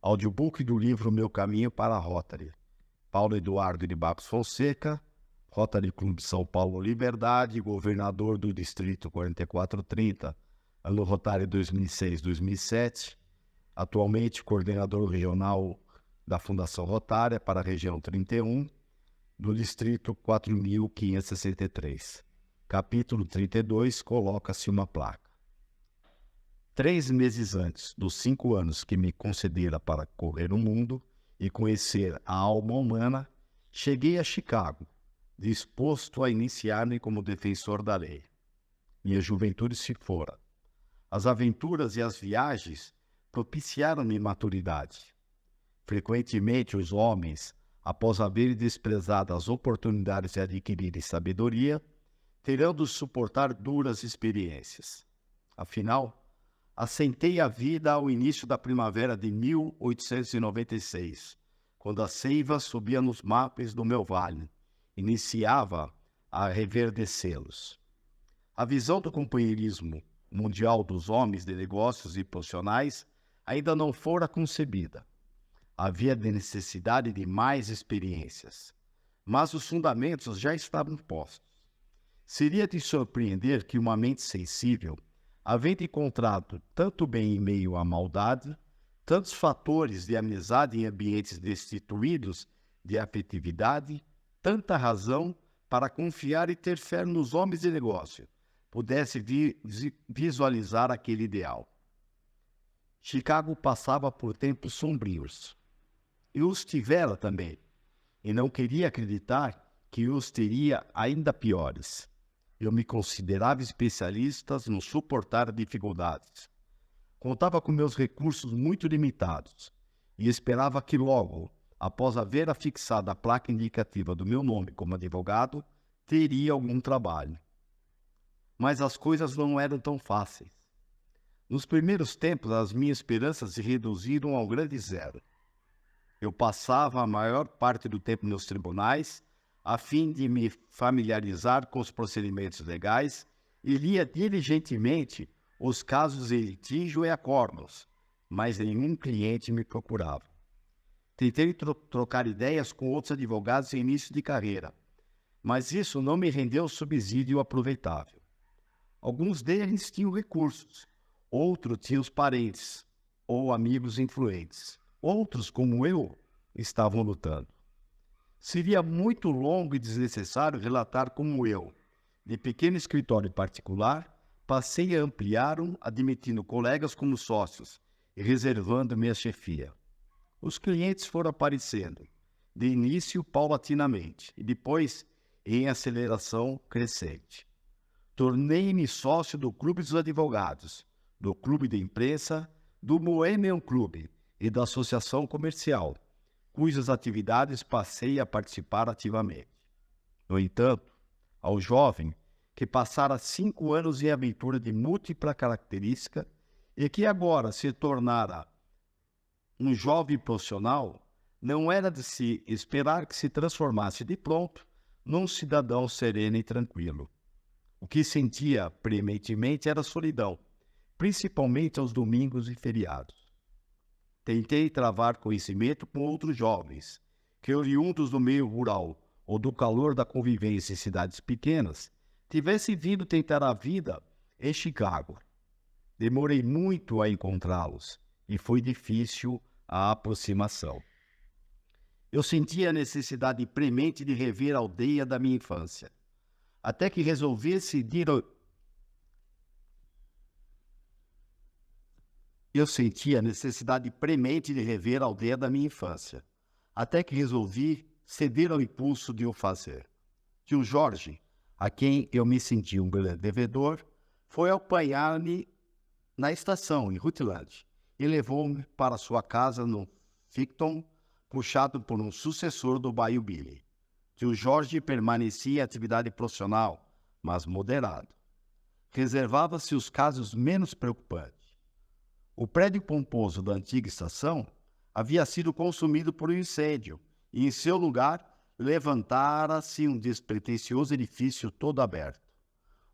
Audiobook do livro Meu Caminho para a Rotary. Paulo Eduardo de Barros Fonseca, Rotary Clube São Paulo Liberdade, governador do Distrito 4430, ano Rotário 2006-2007, atualmente coordenador regional da Fundação Rotária para a região 31, do Distrito 4563. Capítulo 32, coloca-se uma placa. 3 meses antes dos 5 anos que me concedera para correr o mundo e conhecer a alma humana, cheguei a Chicago, disposto a iniciar-me como defensor da lei. Minha juventude se fora. As aventuras e as viagens propiciaram-me maturidade. Frequentemente os homens, após haverem desprezado as oportunidades de adquirirem sabedoria, terão de suportar duras experiências. Afinal, assentei a vida ao início da primavera de 1896, quando a seiva subia nos mapes do meu vale, iniciava a reverdecê-los. A visão do companheirismo mundial dos homens de negócios e profissionais ainda não fora concebida. Havia necessidade de mais experiências, mas os fundamentos já estavam postos. Seria de surpreender que uma mente sensível, havendo encontrado tanto bem em meio à maldade, tantos fatores de amizade em ambientes destituídos de afetividade, tanta razão para confiar e ter fé nos homens de negócio, pudesse visualizar aquele ideal. Chicago passava por tempos sombrios. E os tivera também, e não queria acreditar que os teria ainda piores. Eu me considerava especialista no suportar dificuldades. Contava com meus recursos muito limitados e esperava que logo, após haver afixado a placa indicativa do meu nome como advogado, teria algum trabalho. Mas as coisas não eram tão fáceis. Nos primeiros tempos, as minhas esperanças se reduziram ao grande zero. Eu passava a maior parte do tempo nos tribunais, a fim de me familiarizar com os procedimentos legais, e lia diligentemente os casos em litígio e acordos, mas nenhum cliente me procurava. Tentei trocar ideias com outros advogados em início de carreira, mas isso não me rendeu subsídio aproveitável. Alguns deles tinham recursos, outros tinham os parentes ou amigos influentes. Outros, como eu, estavam lutando. Seria muito longo e desnecessário relatar como eu, de pequeno escritório particular, passei a ampliar-o, admitindo colegas como sócios e reservando-me a chefia. Os clientes foram aparecendo, de início paulatinamente, e depois em aceleração crescente. Tornei-me sócio do Clube dos Advogados, do Clube de Imprensa, do Bohemian Club e da Associação Comercial, cujas atividades passei a participar ativamente. No entanto, ao jovem que passara 5 anos em aventura de múltipla característica e que agora se tornara um jovem profissional, não era de se esperar que se transformasse de pronto num cidadão sereno e tranquilo. O que sentia prementemente era solidão, principalmente aos domingos e feriados. Tentei travar conhecimento com outros jovens, que oriundos do meio rural ou do calor da convivência em cidades pequenas, tivessem vindo tentar a vida em Chicago. Demorei muito a encontrá-los e foi difícil a aproximação. Eu sentia a necessidade premente de rever a aldeia da minha infância, até que resolvi decidir Eu sentia a necessidade premente de rever a aldeia da minha infância, até que resolvi ceder ao impulso de o fazer. Tio Jorge, a quem eu me senti um grande devedor, foi apanhar-me na estação, em Rutland, e levou-me para sua casa no Ficton, puxado por um sucessor do Bayou Billy. Tio Jorge permanecia em atividade profissional, mas moderado. Reservava-se os casos menos preocupantes. O prédio pomposo da antiga estação havia sido consumido por um incêndio e, em seu lugar, levantara-se um despretensioso edifício todo aberto.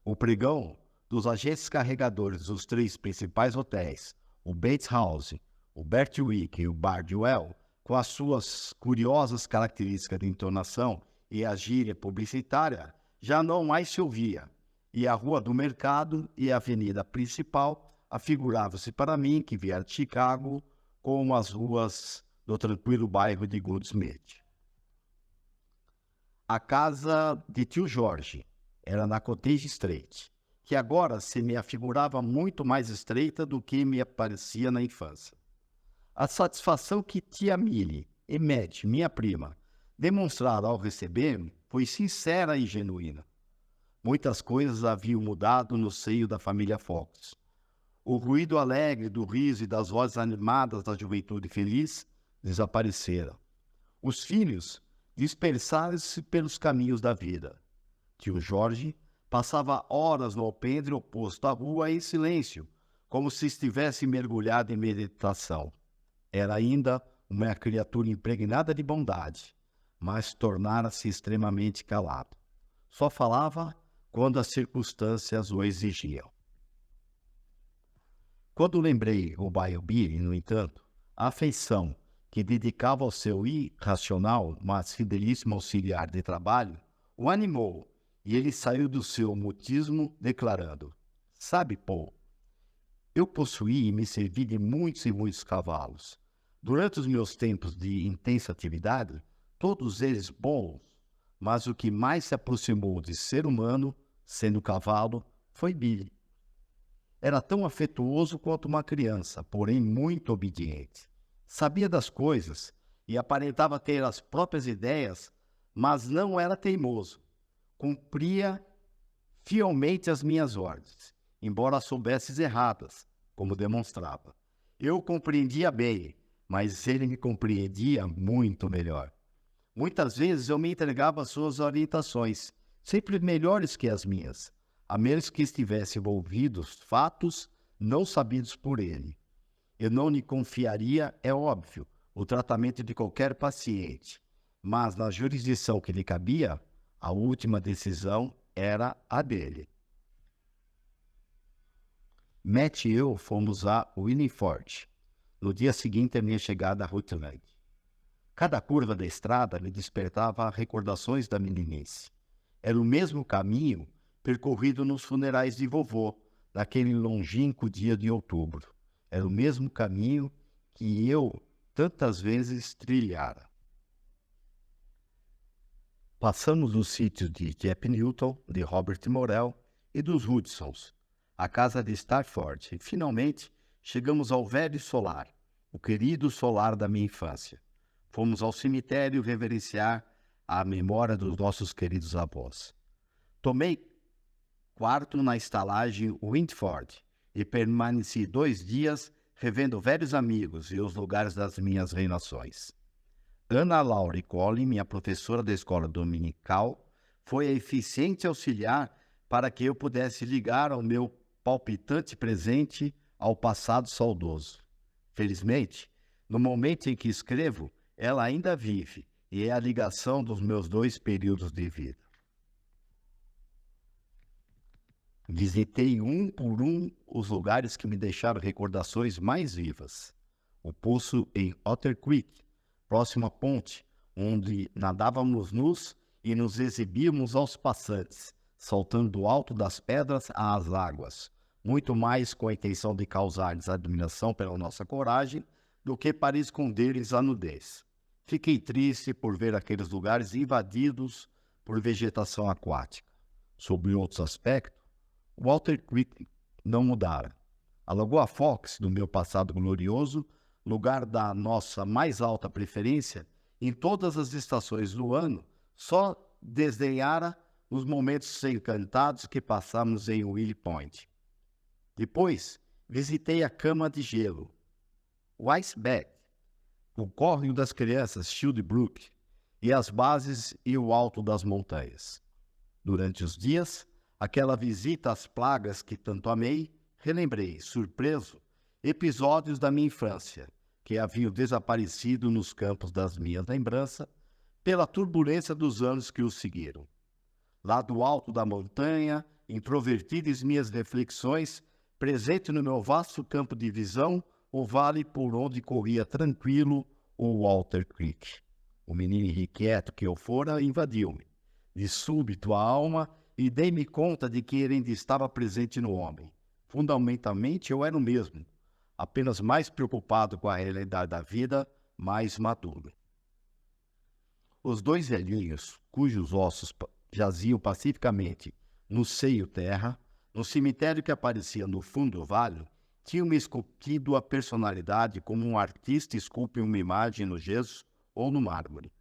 O pregão dos agentes carregadores dos 3 principais hotéis, o Bates House, o Bertwick e o Bardwell, com as suas curiosas características de entonação e a gíria publicitária, já não mais se ouvia, e a Rua do Mercado e a Avenida Principal afiguravam-se para mim, que viera de Chicago, como as ruas do tranquilo bairro de Goodsmith. A casa de tio Jorge era na Cottage Street, que agora se me afigurava muito mais estreita do que me aparecia na infância. A satisfação que tia Millie e Matt, minha prima, demonstraram ao receber-me foi sincera e genuína. Muitas coisas haviam mudado no seio da família Fox. O ruído alegre do riso e das vozes animadas da juventude feliz desapareceram. Os filhos dispersaram-se pelos caminhos da vida. Tio Jorge passava horas no alpendre oposto à rua em silêncio, como se estivesse mergulhado em meditação. Era ainda uma criatura impregnada de bondade, mas tornara-se extremamente calado. Só falava quando as circunstâncias o exigiam. Quando lembrei o Billy, no entanto, a afeição que dedicava ao seu irracional, mas fidelíssimo auxiliar de trabalho, o animou, e ele saiu do seu mutismo declarando: "Sabe, Paul, eu possuí e me servi de muitos e muitos cavalos. Durante os meus tempos de intensa atividade, todos eles bons, mas o que mais se aproximou de ser humano, sendo cavalo, foi Billy. Era tão afetuoso quanto uma criança, porém muito obediente. Sabia das coisas e aparentava ter as próprias ideias, mas não era teimoso. Cumpria fielmente as minhas ordens, embora soubesse erradas, como demonstrava. Eu compreendia bem, mas ele me compreendia muito melhor. Muitas vezes eu me entregava às suas orientações, sempre melhores que as minhas, a menos que estivesse envolvidos fatos não sabidos por ele. Eu não lhe confiaria, é óbvio, o tratamento de qualquer paciente, mas na jurisdição que lhe cabia, a última decisão era a dele. Matt e eu fomos a Willingford, no dia seguinte à minha chegada a Rutland. Cada curva da estrada me despertava recordações da meninice. Era o mesmo caminho percorrido nos funerais de vovô, naquele longínquo dia de outubro. Era o mesmo caminho que eu tantas vezes trilhara. Passamos os sítios de Jep Newton, de Robert Morel e dos Hudsons, a casa de Stafford, e finalmente chegamos ao velho solar, o querido solar da minha infância. Fomos ao cemitério reverenciar a memória dos nossos queridos avós. Tomei quarto na estalagem Windford e permaneci 2 dias revendo velhos amigos e os lugares das minhas reinações. Ana Laura Collin, minha professora da escola dominical, foi a eficiente auxiliar para que eu pudesse ligar ao meu palpitante presente ao passado saudoso. Felizmente, no momento em que escrevo, ela ainda vive e é a ligação dos meus 2 períodos de vida. Visitei um por um os lugares que me deixaram recordações mais vivas. O poço em Otter Creek, próximo à ponte, onde nadávamos nus e nos exibíamos aos passantes, saltando do alto das pedras às águas, muito mais com a intenção de causar-lhes admiração pela nossa coragem do que para esconder-lhes a nudez. Fiquei triste por ver aqueles lugares invadidos por vegetação aquática. Sob outros aspectos, Walter Creek não mudara. A Lagoa Fox, do meu passado glorioso, lugar da nossa mais alta preferência, em todas as estações do ano, só desdenhara os momentos encantados que passamos em Willie Point. Depois, visitei a cama de gelo, o Iceberg, o córrego das crianças Shield Brook e as bases e o alto das montanhas. Durante os dias, aquela visita às plagas que tanto amei, relembrei, surpreso, episódios da minha infância, que haviam desaparecido nos campos das minhas lembranças pela turbulência dos anos que os seguiram. Lá do alto da montanha, introvertidas minhas reflexões, presente no meu vasto campo de visão, o vale por onde corria tranquilo o Walter Creek. O menino irrequieto que eu fora invadiu-me, de súbito, a alma, e dei-me conta de que ele ainda estava presente no homem. Fundamentalmente, eu era o mesmo, apenas mais preocupado com a realidade da vida, mais maduro. Os dois velhinhos, cujos ossos jaziam pacificamente no seio terra, no cemitério que aparecia no fundo do vale, tinham-me esculpido a personalidade como um artista esculpe uma imagem no gesso ou no mármore.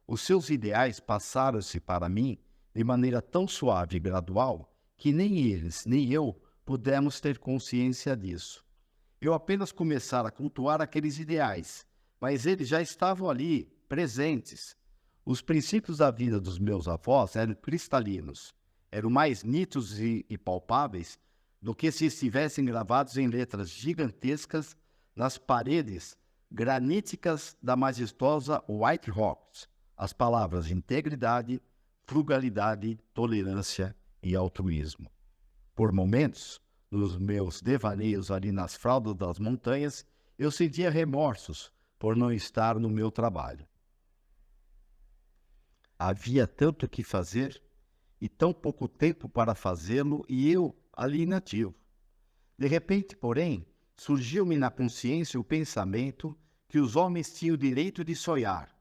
Os seus ideais passaram-se para mim de maneira tão suave e gradual que nem eles, nem eu, pudemos ter consciência disso. Eu apenas começara a cultuar aqueles ideais, mas eles já estavam ali, presentes. Os princípios da vida dos meus avós eram cristalinos, eram mais nítidos e palpáveis do que se estivessem gravados em letras gigantescas nas paredes graníticas da majestosa White Rocks, as palavras integridade, frugalidade, tolerância e altruísmo. Por momentos, nos meus devaneios ali nas fraldas das montanhas, eu sentia remorsos por não estar no meu trabalho. Havia tanto que fazer e tão pouco tempo para fazê-lo, e eu ali inativo. De repente, porém, surgiu-me na consciência o pensamento que os homens tinham o direito de sonhar,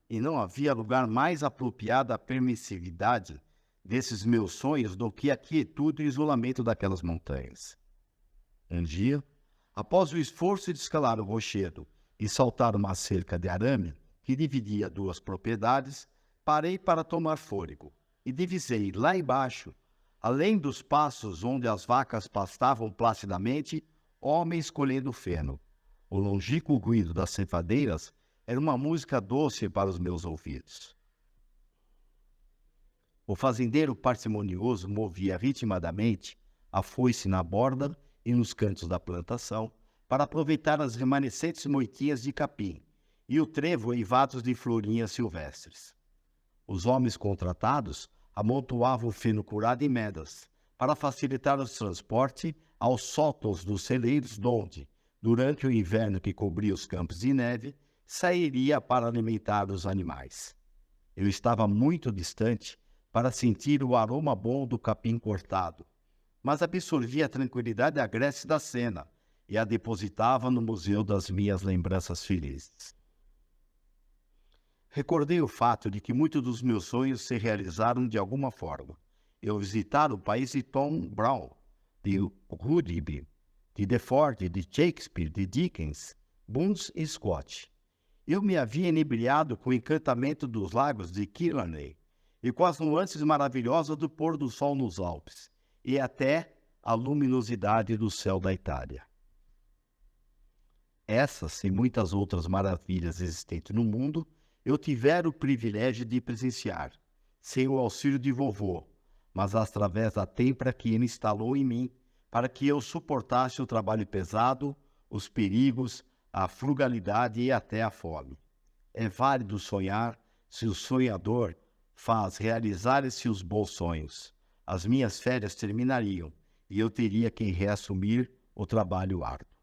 e não havia lugar mais apropriado à permissividade desses meus sonhos do que a quietude e o isolamento daquelas montanhas. Um dia, após o esforço de escalar o rochedo e saltar uma cerca de arame que dividia duas propriedades, parei para tomar fôlego e divisei lá embaixo, além dos passos onde as vacas pastavam placidamente, homens colhendo feno. O longínquo ruído das cevadeiras era uma música doce para os meus ouvidos. O fazendeiro parcimonioso movia ritmadamente a foice na borda e nos cantos da plantação para aproveitar as remanescentes moitinhas de capim e o trevo eivados de florinhas silvestres. Os homens contratados amontoavam o feno curado em medas para facilitar o transporte aos sótãos dos celeiros donde, durante o inverno que cobria os campos de neve, sairia para alimentar os animais. Eu estava muito distante para sentir o aroma bom do capim cortado, mas absorvia a tranquilidade agreste da cena e a depositava no museu das minhas lembranças felizes. Recordei o fato de que muitos dos meus sonhos se realizaram de alguma forma. Eu visitara o país de Tom Brown, de Rudby, de DeFord, de Shakespeare, de Dickens, Burns e Scott. Eu me havia inebriado com o encantamento dos lagos de Killarney e com as nuances maravilhosas do pôr do sol nos Alpes, e até a luminosidade do céu da Itália. Essas e muitas outras maravilhas existentes no mundo eu tivera o privilégio de presenciar, sem o auxílio de vovô, mas através da têmpera que ele instalou em mim, para que eu suportasse o trabalho pesado, os perigos, a frugalidade e até a fome. É válido sonhar se o sonhador faz realizar-se os bons sonhos. As minhas férias terminariam e eu teria que reassumir o trabalho árduo.